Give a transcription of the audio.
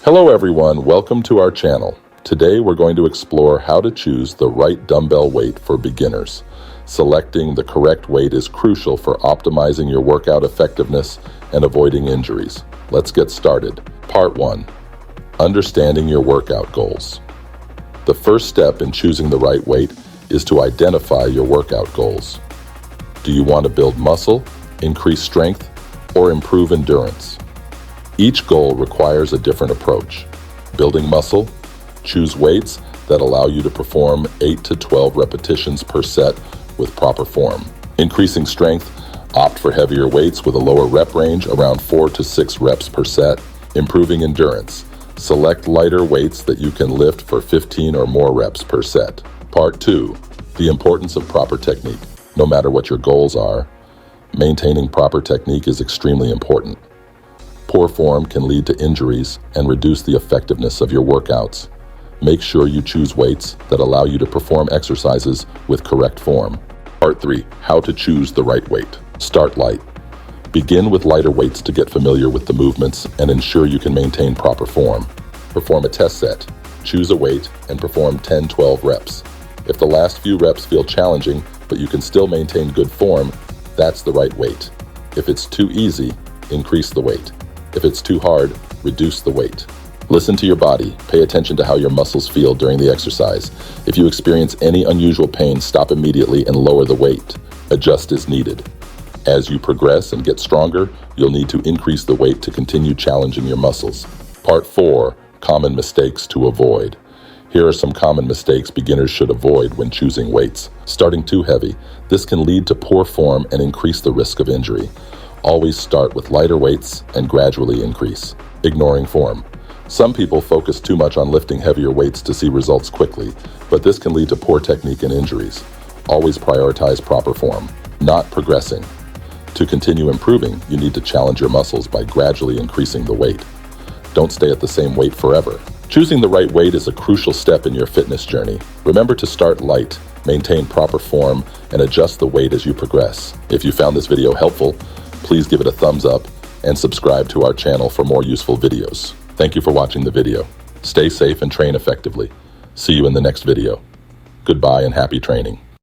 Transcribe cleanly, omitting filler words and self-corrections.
Hello everyone, welcome to our channel. Today we're going to explore how to choose the right dumbbell weight for beginners. Selecting the correct weight is crucial for optimizing your workout effectiveness and avoiding injuries. Let's get started. Part 1. Understanding your workout goals. The first step in choosing the right weight is to identify your workout goals. Do you want to build muscle, increase strength, or improve endurance? Each goal requires a different approach. Building muscle, choose weights that allow you to perform 8 to 12 repetitions per set with proper form. Increasing strength, opt for heavier weights with a lower rep range, around 4 to 6 reps per set. Improving endurance, select lighter weights that you can lift for 15 or more reps per set. Part 2. The importance of proper technique. No matter what your goals are, maintaining proper technique is extremely important. Poor form can lead to injuries and reduce the effectiveness of your workouts. Make sure you choose weights that allow you to perform exercises with correct form. Part 3. How to choose the right weight. Start light. Begin with lighter weights to get familiar with the movements and ensure you can maintain proper form. Perform a test set. Choose a weight and perform 10-12 reps. If the last few reps feel challenging, but you can still maintain good form, that's the right weight. If it's too easy, increase the weight. If it's too hard, reduce the weight. Listen to your body. Pay attention to how your muscles feel during the exercise. If you experience any unusual pain, stop immediately and lower the weight. Adjust as needed. As you progress and get stronger, you'll need to increase the weight to continue challenging your muscles. Part 4. Common mistakes to avoid. Here are some common mistakes beginners should avoid when choosing weights. Starting too heavy. This can lead to poor form and increase the risk of injury. Always start with lighter weights and gradually increase. Ignoring form. Some people focus too much on lifting heavier weights to see results quickly, but this can lead to poor technique and injuries. Always prioritize proper form. Not progressing. To continue improving, you need to challenge your muscles by gradually increasing the weight. Don't stay at the same weight forever. Choosing the right weight is a crucial step in your fitness journey. Remember to start light, maintain proper form, and adjust the weight as you progress. If you found this video helpful, please give it a thumbs up and subscribe to our channel for more useful videos. Thank you for watching the video. Stay safe and train effectively. See you in the next video. Goodbye and happy training.